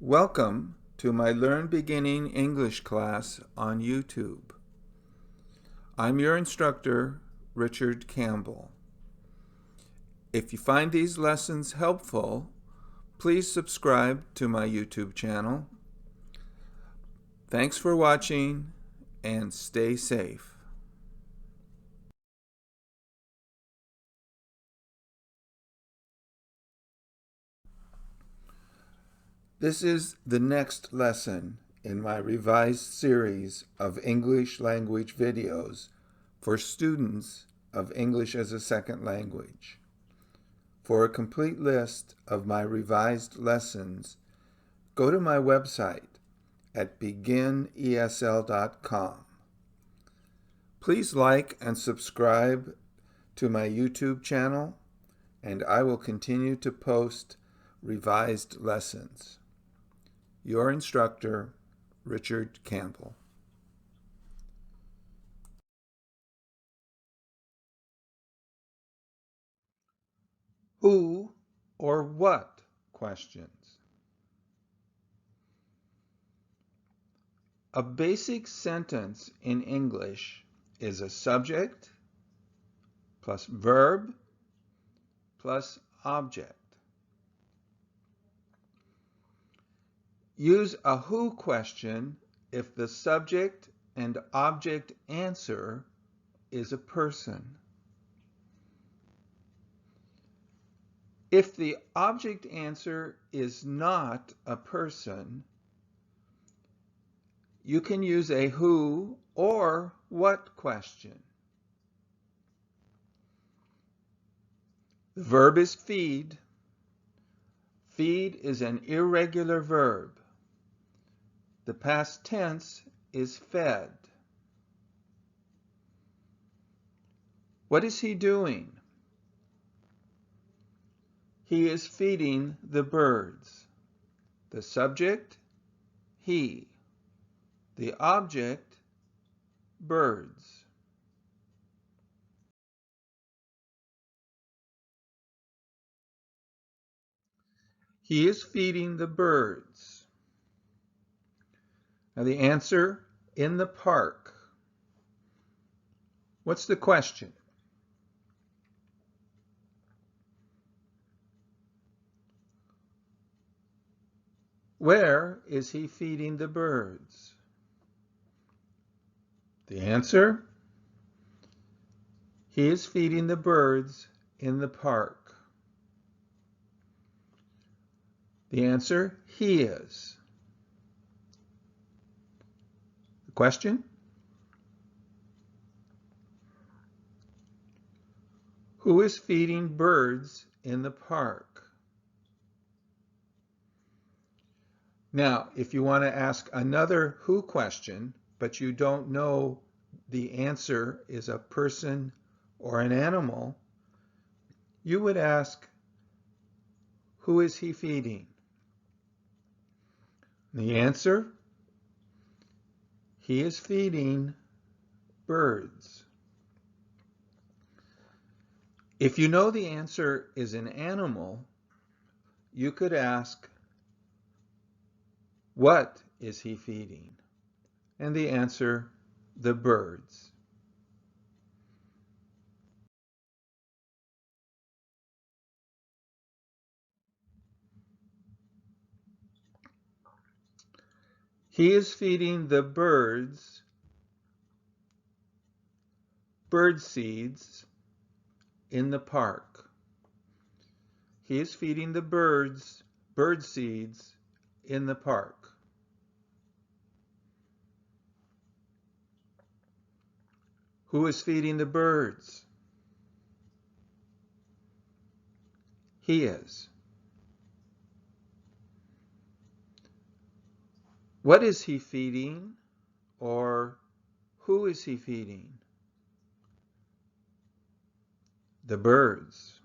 Welcome to my Learn Beginning English class on YouTube. I'm your instructor, Richard Campbell. If you find these lessons helpful, please subscribe to my YouTube channel. Thanks for watching and stay safe. This is the next lesson in my revised series of English language videos for students of English as a second language. For a complete list of my revised lessons, go to my website at beginesl.com. Please like and subscribe to my YouTube channel, and I will continue to post revised lessons. Your instructor, Richard Campbell. Who or what questions? A basic sentence in English is a subject plus verb plus object. Use a who question if the subject and object answer is a person. If the object answer is not a person, you can use a who or what question. The verb is feed. Feed is an irregular verb. The past tense is fed. What is he doing? He is feeding the birds. The subject, he. The object, birds. He is feeding the birds. Now the answer, in the park. What's the question? Where is he feeding the birds? The answer, he is feeding the birds in the park. The answer, he is. The question? Who is feeding birds in the park? Now, if you want to ask another who question, but you don't know the answer is a person or an animal, you would ask, who is he feeding? The answer, he is feeding birds. If you know the answer is an animal, you could ask, what is he feeding? And the answer, the birds. He is feeding the birds bird seeds in the park. He is feeding the birds bird seeds in the park. Who is feeding the birds? He is. What is he feeding, or who is he feeding? The birds.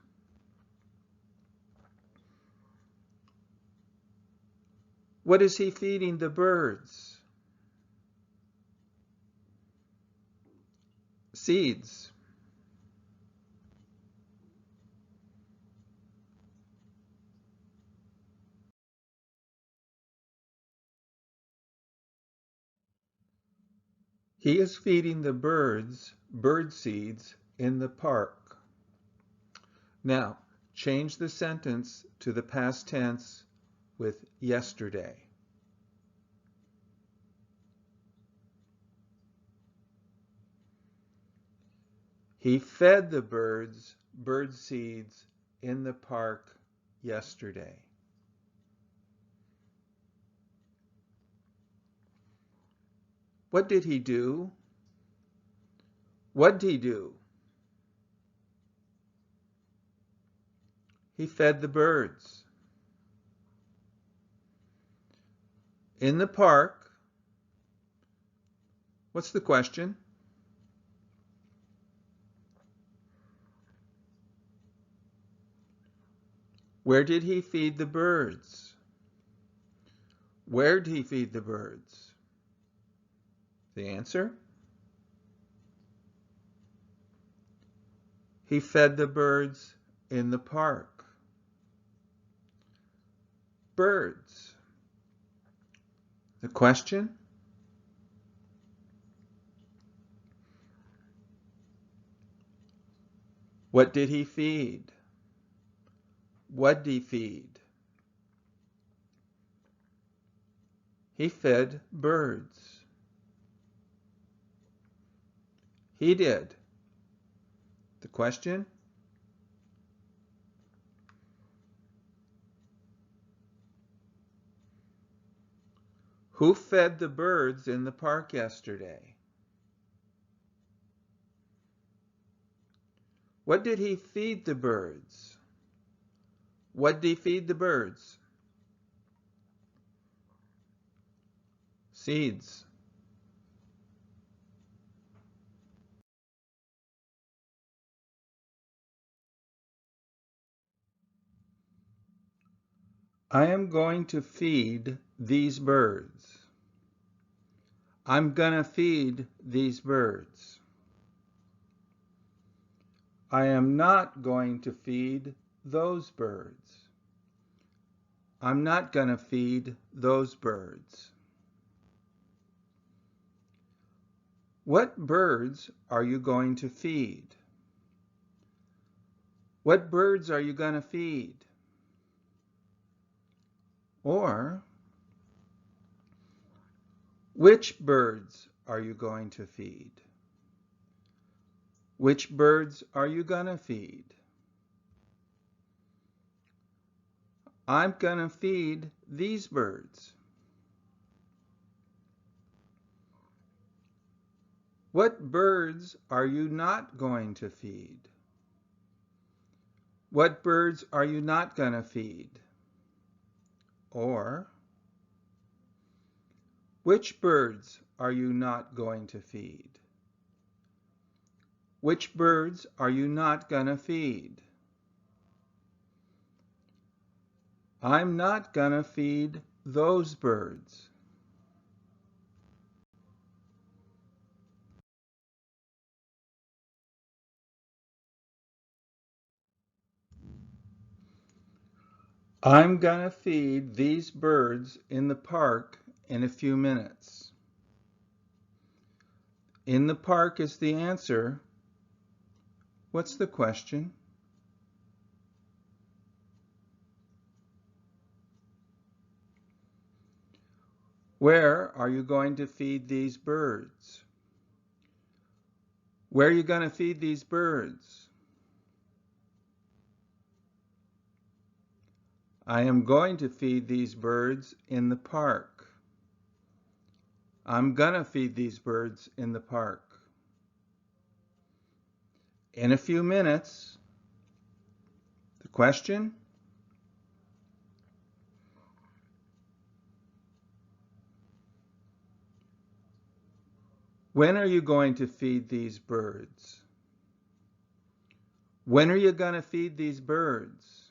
What is he feeding the birds? Seeds. He is feeding the birds bird seeds in the park. Now, change the sentence to the past tense with yesterday. He fed the birds bird seeds in the park yesterday. What did he do? What did he do? He fed the birds. In the park. What's the question? Where did he feed the birds? Where did he feed the birds? The answer? He fed the birds in the park. Birds. The question? What did he feed? What did he feed? He fed birds. He did. The question? Who fed the birds in the park yesterday? What did he feed the birds? What did he feed the birds? Seeds. I am going to feed these birds. I'm gonna feed these birds. I am not going to feed those birds. I'm not gonna feed those birds. What birds are you going to feed? What birds are you gonna feed? Or, which birds are you going to feed? Which birds are you gonna feed? I'm gonna feed these birds. What birds are you not going to feed? What birds are you not gonna feed? Or, which birds are you not going to feed? Which birds are you not gonna feed? I'm not gonna feed those birds. I'm gonna feed these birds in the park in a few minutes. In the park is the answer. What's the question? Where are you going to feed these birds? Where are you going to feed these birds? I am going to feed these birds in the park. I'm gonna feed these birds in the park. In a few minutes. The question? When are you going to feed these birds? When are you going to feed these birds?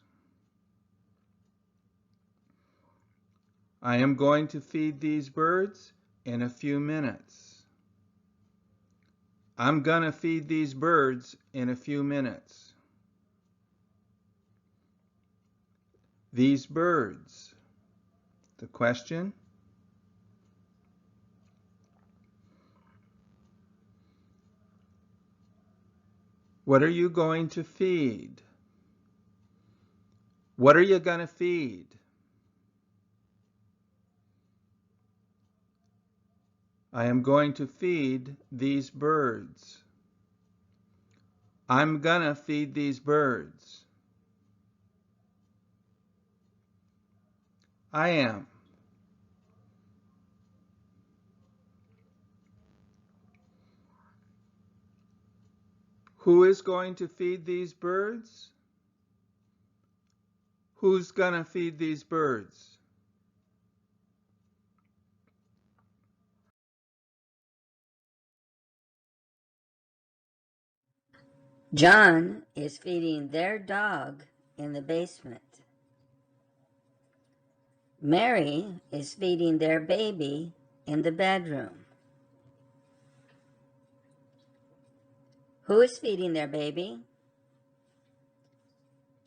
I am going to feed these birds in a few minutes. I'm going to feed these birds in a few minutes. These birds. The question? What are you going to feed? What are you going to feed? I am going to feed these birds. I'm gonna feed these birds. I am. Who is going to feed these birds? Who's gonna feed these birds? John is feeding their dog in the basement. Mary is feeding their baby in the bedroom. Who is feeding their baby?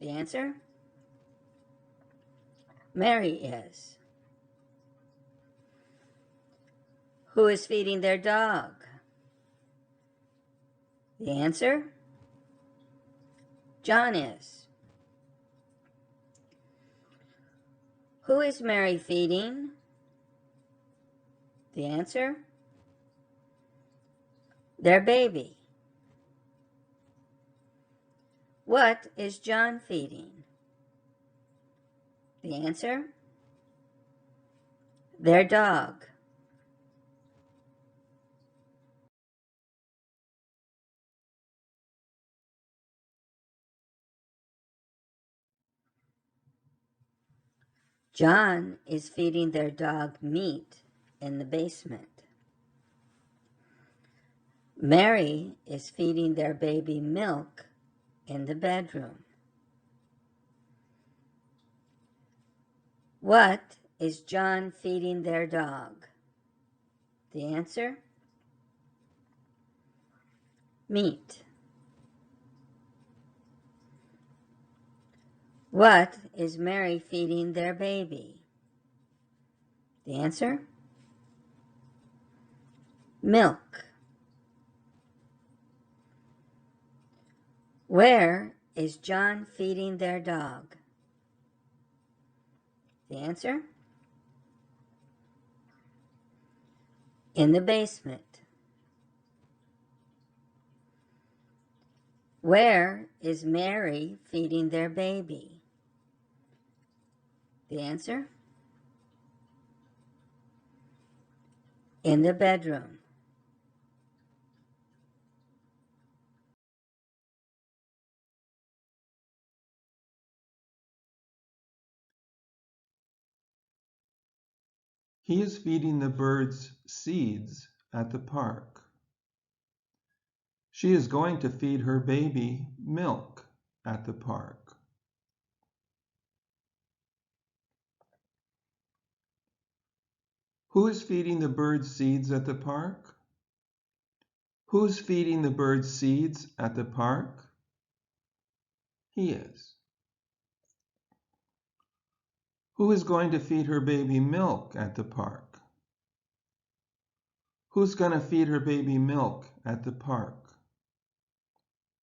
The answer? Mary is. Who is feeding their dog? The answer? John is. Who is Mary feeding? The answer? Their baby. What is John feeding? The answer? Their dog. John is feeding their dog meat in the basement. Mary is feeding their baby milk in the bedroom. What is John feeding their dog? The answer? Meat. What is Mary feeding their baby? The answer? Milk. Where is John feeding their dog? The answer? In the basement. Where is Mary feeding their baby? The answer? In the bedroom. He is feeding the birds seeds at the park. She is going to feed her baby milk at the park. Who is feeding the birds seeds at the park? Who's feeding the birds seeds at the park? He is. Who is going to feed her baby milk at the park? Who's going to feed her baby milk at the park?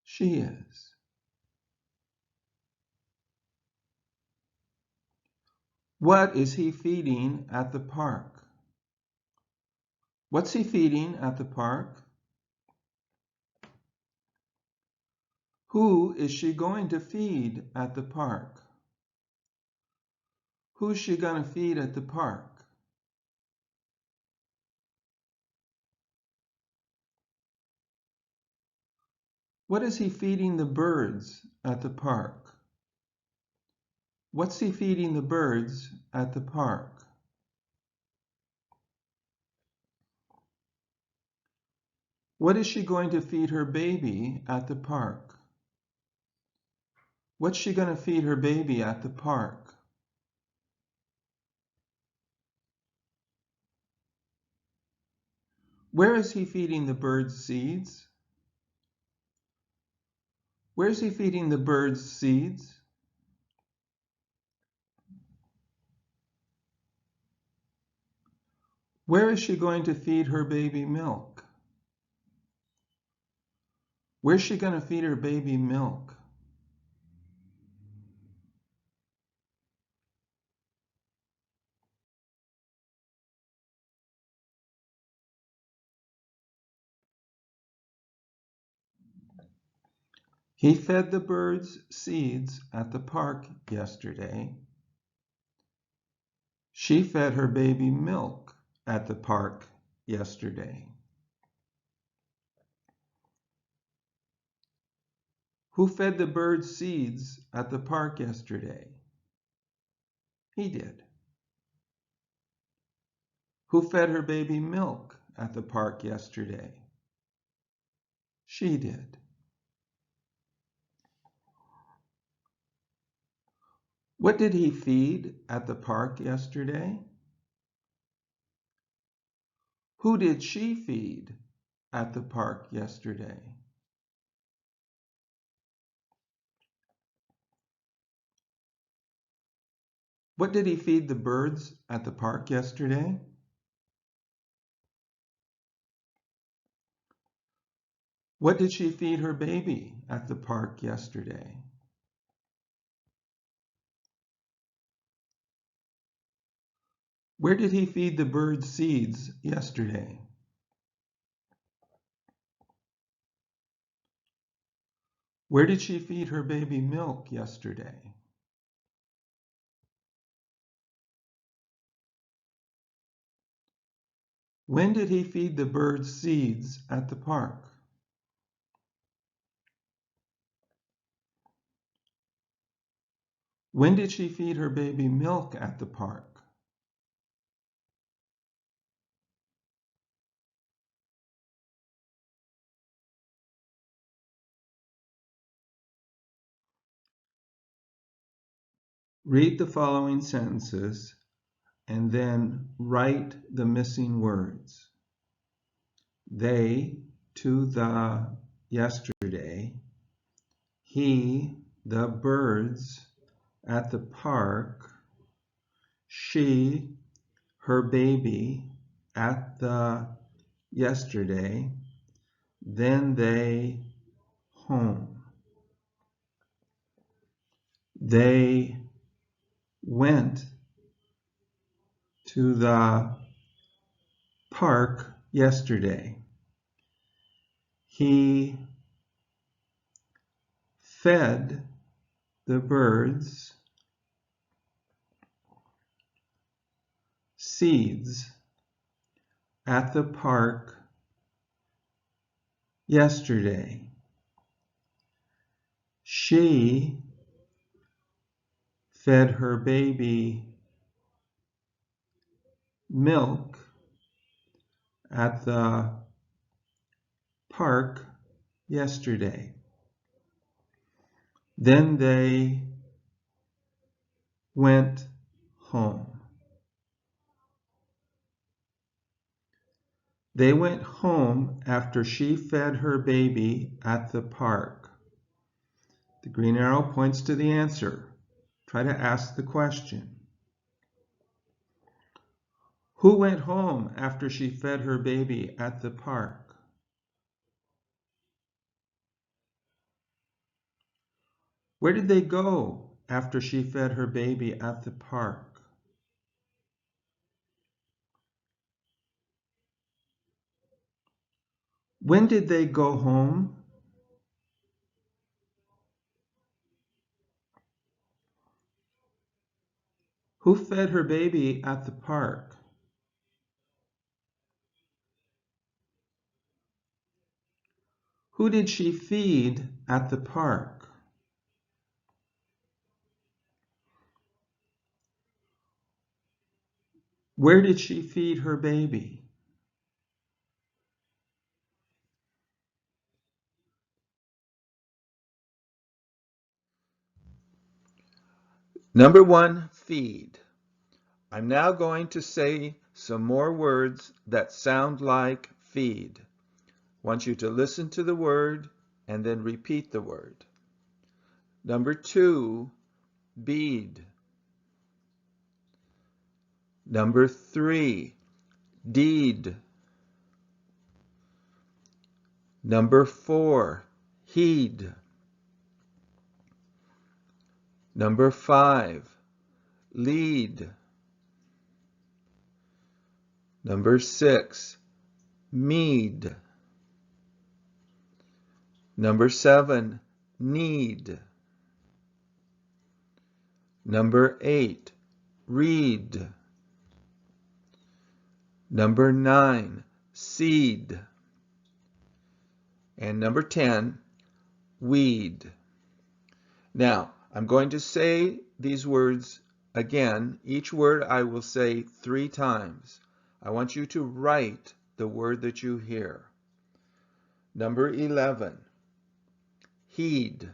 She is. What is he feeding at the park? What's he feeding at the park? Who is she going to feed at the park? Who's she going to feed at the park? What is he feeding the birds at the park? What's he feeding the birds at the park? What is she going to feed her baby at the park? What's she going to feed her baby at the park? Where is he feeding the birds seeds? Where's he feeding the birds seeds? Where is she going to feed her baby milk? Where's she going to feed her baby milk? He fed the birds seeds at the park yesterday. She fed her baby milk at the park yesterday. Who fed the birds seeds at the park yesterday? He did. Who fed her baby milk at the park yesterday? She did. What did he feed at the park yesterday? Who did she feed at the park yesterday? What did he feed the birds at the park yesterday? What did she feed her baby at the park yesterday? Where did he feed the birds seeds yesterday? Where did she feed her baby milk yesterday? When did he feed the birds seeds at the park? When did she feed her baby milk at the park? Read the following sentences and then write the missing words. They to the yesterday. He, the birds at the park. She, her baby at the yesterday. Then they home. They went to the park yesterday. He fed the birds seeds at the park yesterday. She fed her baby milk at the park yesterday. Then they went home. They went home after she fed her baby at the park. The green arrow points to the answer. Try to ask the question. Who went home after she fed her baby at the park? Where did they go after she fed her baby at the park? When did they go home? Who fed her baby at the park? Who did she feed at the park? Where did she feed her baby? Number 1, feed. I'm now going to say some more words that sound like feed. I want you to listen to the word and then repeat the word. Number 2, bead. Number 3, deed. Number 4, heed. Number 5, lead. Number 6, mead. Number 7, need. Number 8, read. Number 9, seed. And number 10, weed. Now, I'm going to say these words again. Each word I will say 3 times. I want you to write the word that you hear. Number 11, heed.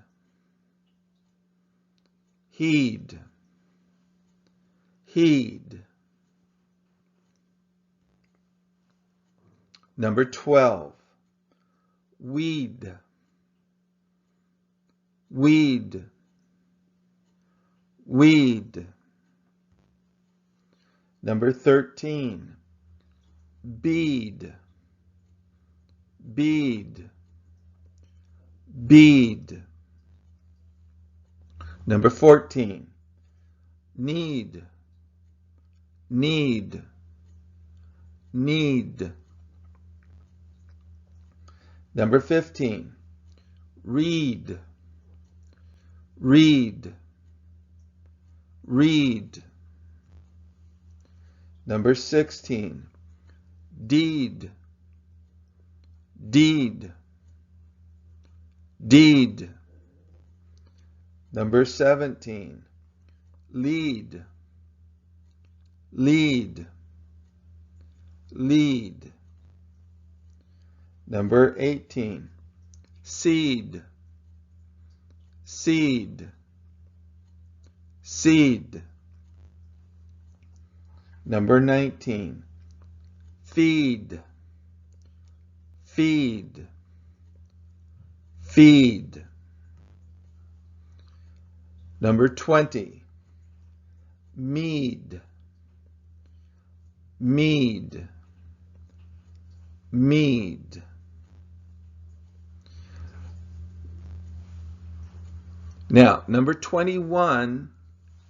Heed. Heed. Number 12, weed. Weed. Weed. Number 13, bead. Bead. Bead. Number 14, need. Need. Need. Number 15, read. Read. Read. Number 16, deed. Deed. Deed. Number 17, lead. Lead. Lead. Number 18, seed. Seed. Seed. Number 19, feed. Feed. Feed. Number 20, mead. Mead. Mead. Now, number 21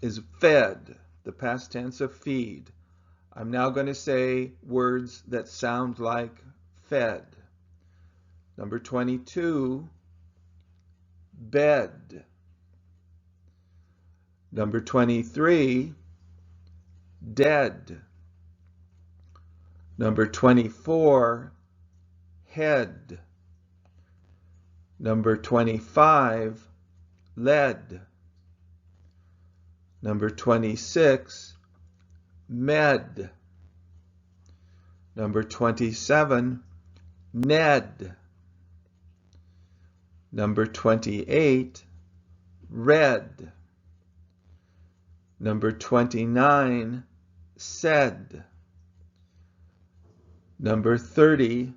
is fed, the past tense of feed. I'm now going to say words that sound like fed. Number 22, bed. Number 23, dead. Number 24, head. Number 25, led. Number 26, med. Number 27, Ned. Number 28, red. Number 29, said. Number 30,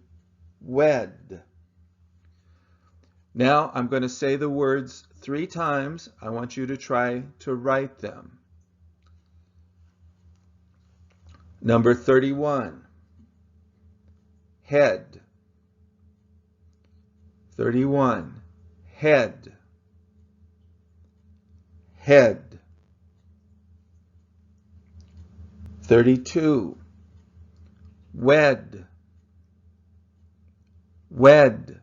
wed. Now I'm going to say the words 3 times. I want you to try to write them. Number 31, head. 31, head. Head. 32, wed. Wed.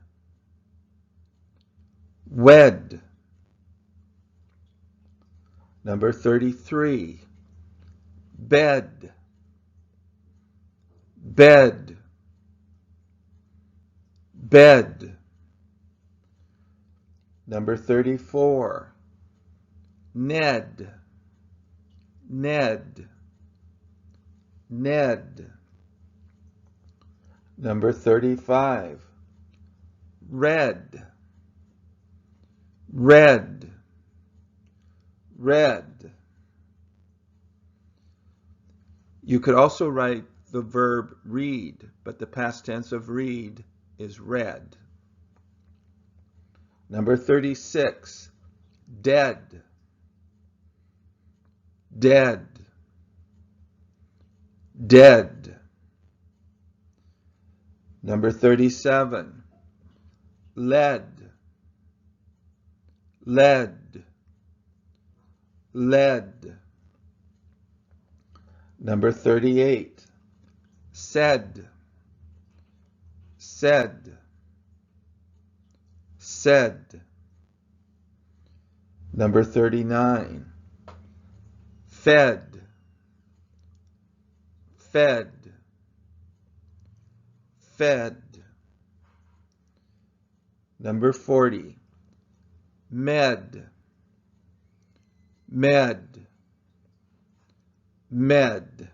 Wed. Number 33, bed. Bed. Bed. Number 34, Ned. Ned. Ned. Number 35, red. Red. Red. You could also write the verb read, but the past tense of read is read. Number 36, dead. Dead. Dead. Number 37, led. Led, led. Number 38, said, said, said. Number 39, fed, fed, fed. Number 40, med, med, med.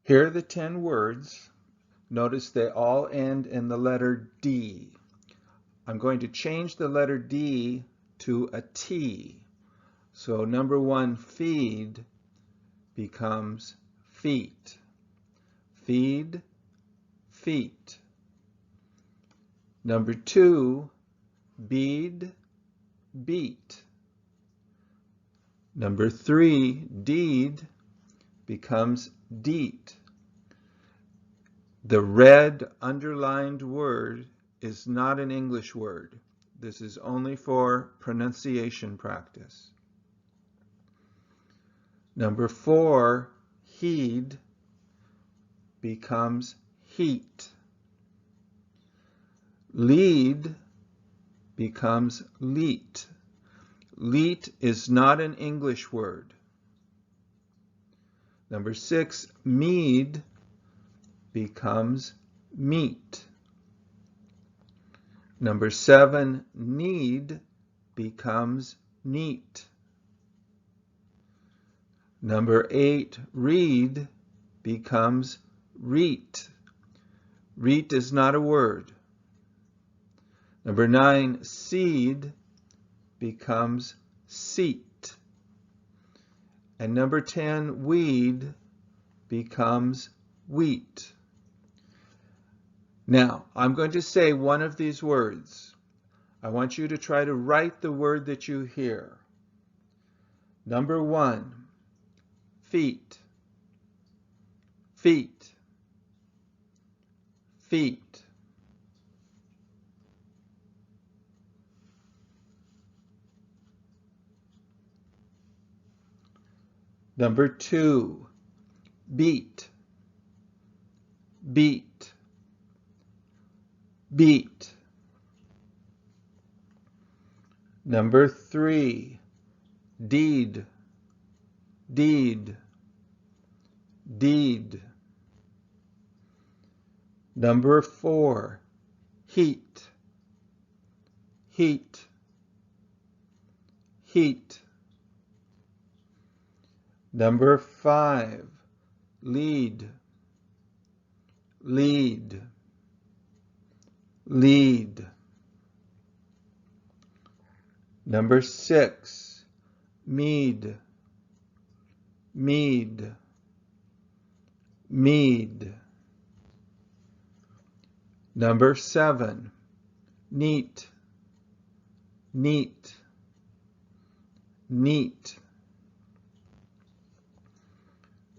Here are the 10 words. Notice they all end in the letter D. I'm going to change the letter D to a T. So number 1, feed, becomes feet. Feed, feet. Number 2, bead, beat. Number 3, deed, becomes deet. The red underlined word is not an English word. This is only for pronunciation practice. Number 4, heed, becomes heat. Lead becomes leet. Leet is not an English word. Number 6, mead, becomes meat. Number 7, need, becomes neat. Number 8, read, becomes reet. Reet is not a word. Number 9, seed, becomes seat. And number 10, weed, becomes wheat. Now, I'm going to say one of these words. I want you to try to write the word that you hear. Number 1, feet, feet, feet. Number 2, beat, beat, beat. Number 3, deed, deed, deed. Number 4, heat, heat, heat. Number 5, lead, lead, lead. Number 6, mead, mead, mead. Number 7, neat, neat, neat.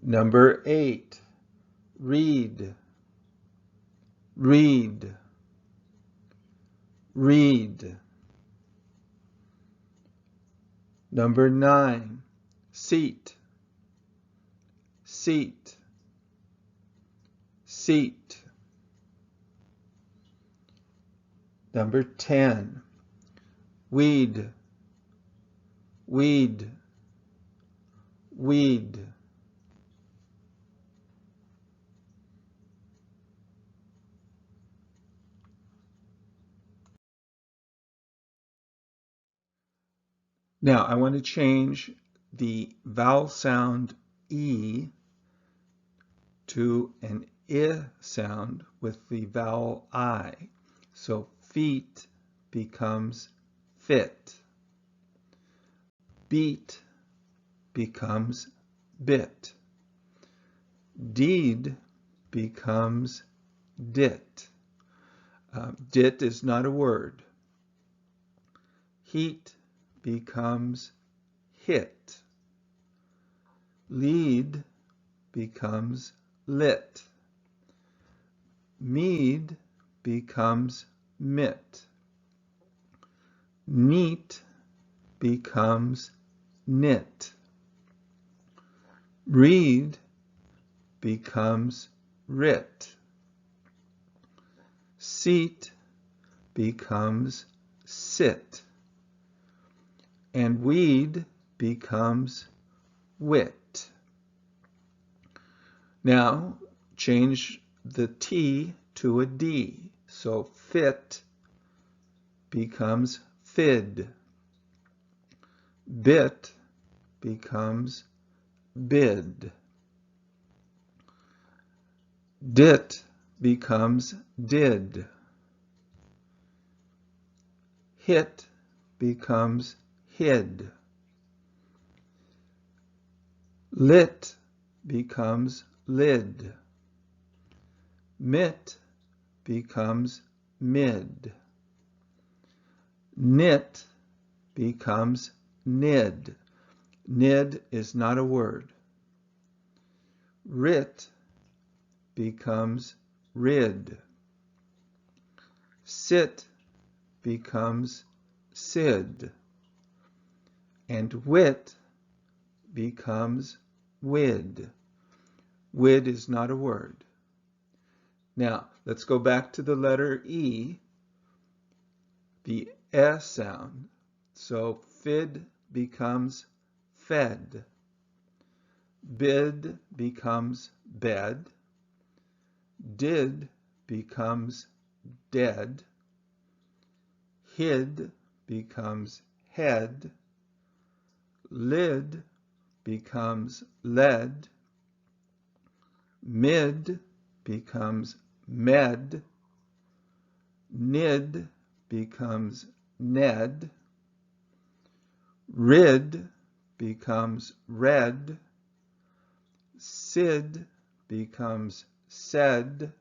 Number 8, read, read, read. Number 9, seat, seat, seat. Number 10, weed, weed, weed. Now I want to change the vowel sound E to an I sound with the vowel I. So feet becomes fit. Beat becomes bit. Deed becomes dit. Dit is not a word. Heat becomes hit. Lead becomes lit. Mead becomes mit. Neat becomes knit. Read becomes writ. Seat becomes sit. And weed becomes wit. Now change the T to a D. So fit becomes fid. Bit becomes bid. Dit becomes did. Hit becomes hid. Lit becomes lid. Mit becomes mid. Knit becomes nid. Nid is not a word. Writ becomes rid. Sit becomes sid. And wit becomes wid. Wid is not a word. Now, let's go back to the letter E, the S sound. So fid becomes fed. Bid becomes bed. Did becomes dead. Hid becomes head. Lid becomes led. Mid becomes med. Nid becomes ned. Rid becomes red. Sid becomes said.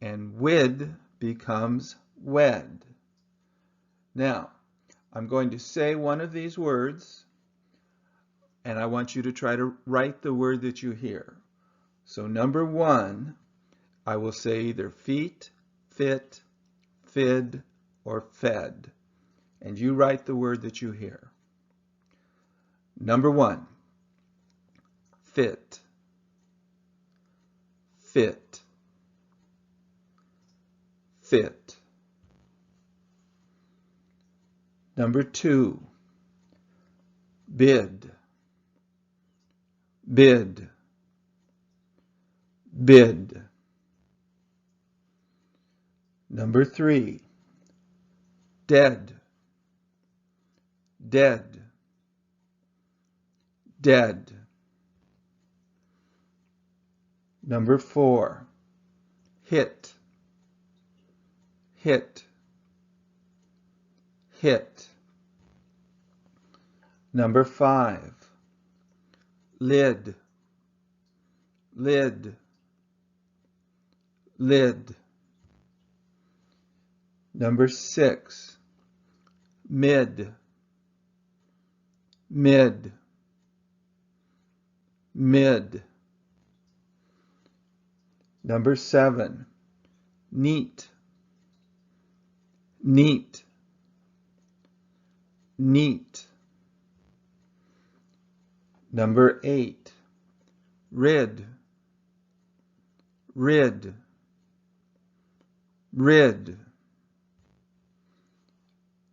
And wid becomes wed. Now, I'm going to say one of these words, and I want you to try to write the word that you hear. So number 1, I will say either feet, fit, fid, or fed. And you write the word that you hear. Number 1, fit, fit, fit. Number 2, bid, bid, bid. Number 3, dead, dead, dead. Number 4, hit, hit, hit. Number 5, lid, lid, lid. Number 6, mid, mid, mid. Number 7, neat, neat, neat. Number 8, rid, rid, rid.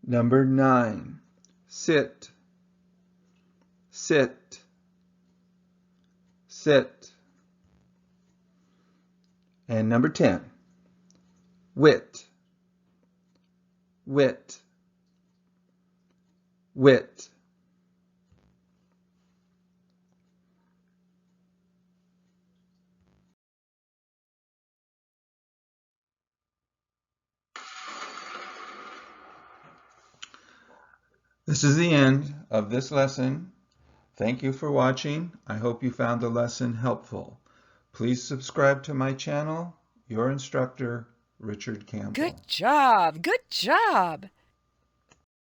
Number 9, sit, sit, sit. And number 10, wit, wit, wit. This is the end of this lesson. Thank you for watching. I hope you found the lesson helpful. Please subscribe to my channel. Your instructor, Richard Campbell. Good job. Good job.